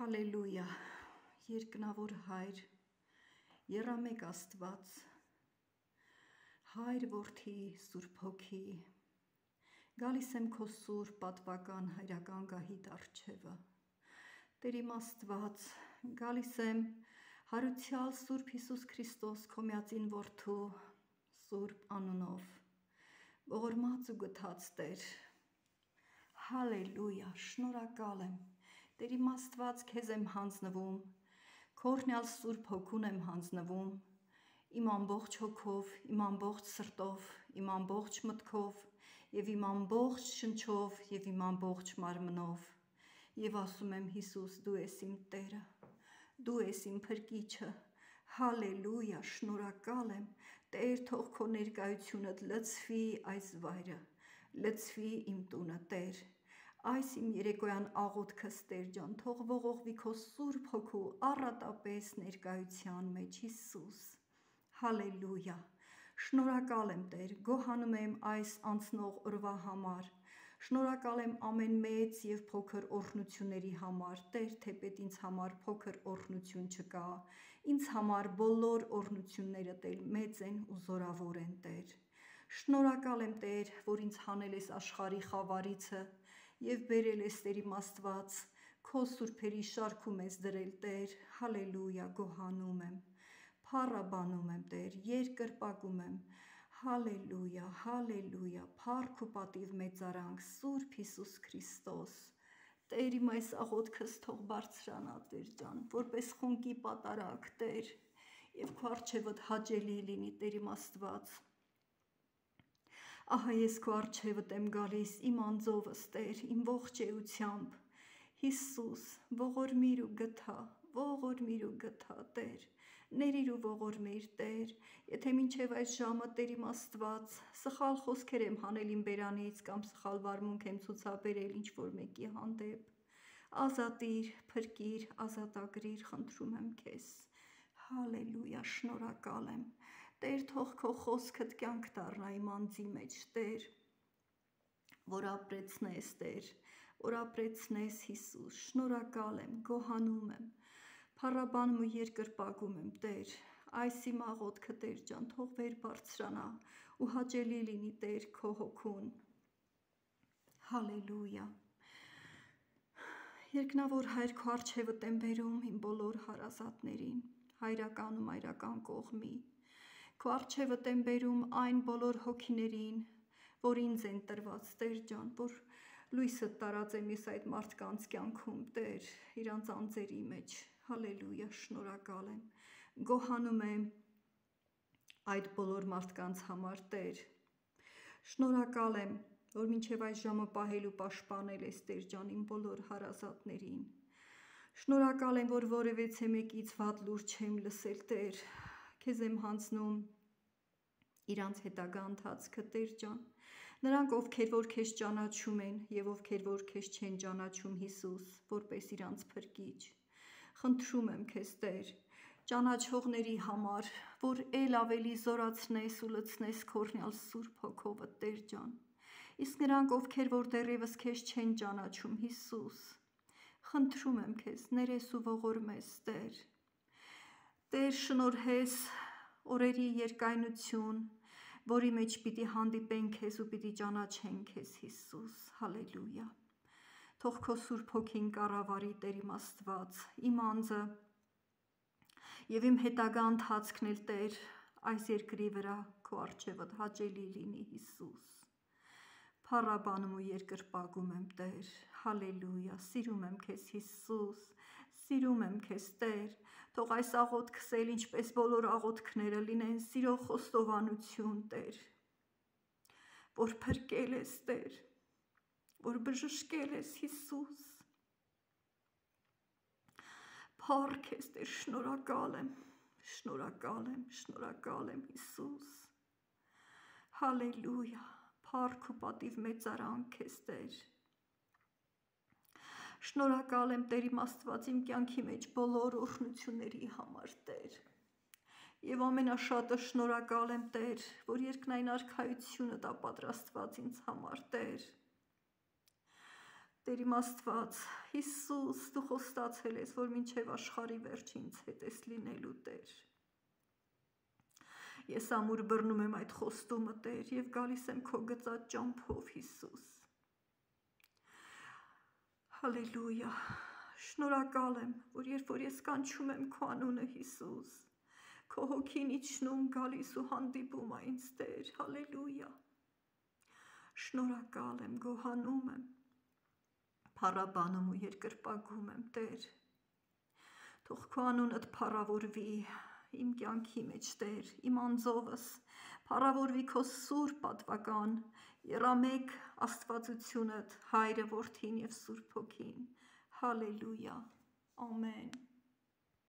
Հալելույա, երկնավոր Հայր, եռամեկ Աստված, Հայր որդի Սուրբ Հոգի, գալիս եմ քո սուրբ պատվական հայրական գահիդ առջևը, Տեր իմ Աստված, գալիս եմ հարությալ Սուրբ Հիսուս Քրիստոս քո միածին որդու սուրբ անունով, ողորմած ու գթած Տեր, հալելույա, շնորհակալ եմ, Տեր իմ Աստված քեզ եմ հանձնվում, քորնյալ Սուրբ Հոգուն եմ հանձնվում, իմ ամբողջ հոգով, իմ ամբողջ սրտով, իմ ամբողջ մտքով և իմ ամբողջ շնչով և իմ ամբողջ մարմնով և ասում եմ Հիսուս դու ես իմ Տերը, դու ես իմ փրկիչը, հալելույա, շնորհակալ եմ, Տեր թող քո ներկայությունդ լցվի այս վայրը, լցվի իմ տունը Տեր, այս իմ երեկոյան աղոթքս Տեր ջան, թող ողողվի քո Սուրբ Հոգու առատապես ներկայության մեջ Հիսուս, հալելույա, շնորհակալ եմ Տեր, գոհանում եմ այս անցնող օրվա համար, շնորհակալ եմ ամեն մեծ և փոքր օրհնությունների համար, Տեր թեպետ ինձ համար փոքր օրհնություն չկա, ինձ համար բոլոր օրհնություններդ էլ մեծ են ու զորավոր են Տեր, շնորհակալ եմ Տեր, որ ինձ հանել ես աշխարհի խավարիցը և բերել ես Տեր իմ Աստված, քո սուրբերի շարքում ես դրել Տեր, հալելույա, գոհանում եմ, փառաբանում եմ Տեր, երկրպագում եմ, հալելույա, հալելույա, փառք ու պատիվ մեծարանք Սուրբ Հիսուս Քրիստոս, Տեր իմ այս աղոթքս թող բարձրանա Տեր ջան, որպես խունկի պատարագ Տեր, և քո առջևդ հաճելի լինի Տեր իմ Աստված, ահա ես քո առջևդ եմ գալիս իմ անձովս Տեր, իմ ողջ էությամբ, Հիսուս, ողորմիր ու գթա Տեր, ներիր ու ողորմիր Տեր, եթե մինչև այս ժամը Տեր իմ Աստված, սխալ խոսքեր եմ հանել իմ բերանից կամ սխալ վարմունք եմ ցուցաբերել ինչ-որ մեկի հանդեպ, ազատիր, փրկիր, ազատագրիր, խնդրում եմ քեզ, հալելույա, շնորհակալ եմ, Տեր թող քո խոսքդ կյանք դառնա իմ անձի մեջ Տեր, որ ապրեցնես Տեր, որ ապրեցնես Հիսուս, շնորհակալ եմ, գոհանում եմ, փառաբանում ու երկրպագում եմ Տեր, այս իմ աղոթքը Տեր ջան, թող վեր բարձրանա ու հաճելի լինի Տեր քո հոգուն, հալելույա, երկնավոր Հայր քո առջևդ եմ բերում իմ բոլոր հարազատներին, հայրական ու մայրական կողմի, քո առջևդ եմ բերում այն բոլոր հոգիներին, որ ինձ են տրված Տեր ջան, որ լույսը տարածեմ ես այդ մարդկանց կյանքում Տեր, իրանց անձերի մեջ, հալելույա, շնորհակալ եմ, գոհանում եմ այդ բոլոր մարդկանց համար Տեր, շնորհակալ եմ, որ մինչև այս ժամը պահել ու պաշտպանել ես Տեր ջան իմ բոլոր հարազատներին, շնորհակալ եմ, որ որևէցե մեկից վատ լուր չեմ լսել Տեր, քեզ եմ հանձնում իրանց հետագա ընթացքը Տեր ջան, նրանք ովքեր որ քեզ ճանաչում են և ովքեր որ քեզ չեն ճանաչում Հիսուս, որպես իրանց փրկիչ, խնդրում եմ քեզ Տեր, ճանաչողների համար, որ էլ ավելի զորացնես ու լցնես քորնյալ Սուրբ Հոգովդ Տեր ջան, իսկ նրանք ովքեր որ դեռևս քեզ չեն ճանաչում Հիսուս, խնդրում եմ քեզ, ներես ու ողորմես Տեր, Տեր շնորհես օրերի երկայնություն, որի մեջ պիտի հանդիպեն քեզ ու պիտի ճանաչեն քեզ Հիսուս, հալելույա, թող քո Սուրբ Հոգին կառավարի Տեր իմ Աստված, իմ անձը և իմ հետագա ընթացքն էլ Տեր, այս երկրի վրա քո առջևդ հաճելի լինի Հիսուս, փառաբանում ու երկրպագում եմ Տեր, հալելույա, սիրում եմ քեզ Հիսուս, սիրում եմ քեզ Տեր, թող այս աղոթքս էլ ինչպես բոլոր աղոթքները լինեն սիրո խոստովանություն Տեր, որ փրկել ես Տեր, որ բժշկել ես Հիսուս, փառք ես Տեր, շնորհակալ եմ Հիսուս, հալելույա, փառք ու պատիվ մեծարանք քեզ Տեր, շնորհակալ եմ Տեր իմ Աստված իմ կյանքի մեջ բոլոր օրհնությունների համար Տեր, և ամենաշատը շնորհակալ եմ Տեր, որ երկնային արքայությունը տա պատրաստված ինձ համար Տեր, Տեր իմ Աստված, Հիսուս, դու խոստացել ես, որ մինչև աշխարհի վերջ ինձ հետ ես լինելու Տեր։ Ես ամուր բռնում եմ այդ խոստումը, Տեր, եւ գալիս եմ քո գծած ճամփով, Հիսուս։ Հալելույա։ Շնորհակալ եմ, որ երբ որ ես կանչում եմ քո անունը, Հիսուս, քո հոգին իջնում, գալիս ու հանդիպում է ինձ, Տեր, հալելույա։ Շնորհակալ եմ, գոհանում եմ, փառաբանում ու երկրպագում եմ, Տեր։ Թող քո անունդ փառավորվի իմ կյանքի մեջ, Տեր, իմ անձովս, փառավորվի քո սուրբ պատվական, եռամեկ աստվածությունդ, Հայրը, Որդին եւ Սուրբ Հոգին։ Հալելույա։ Ամեն։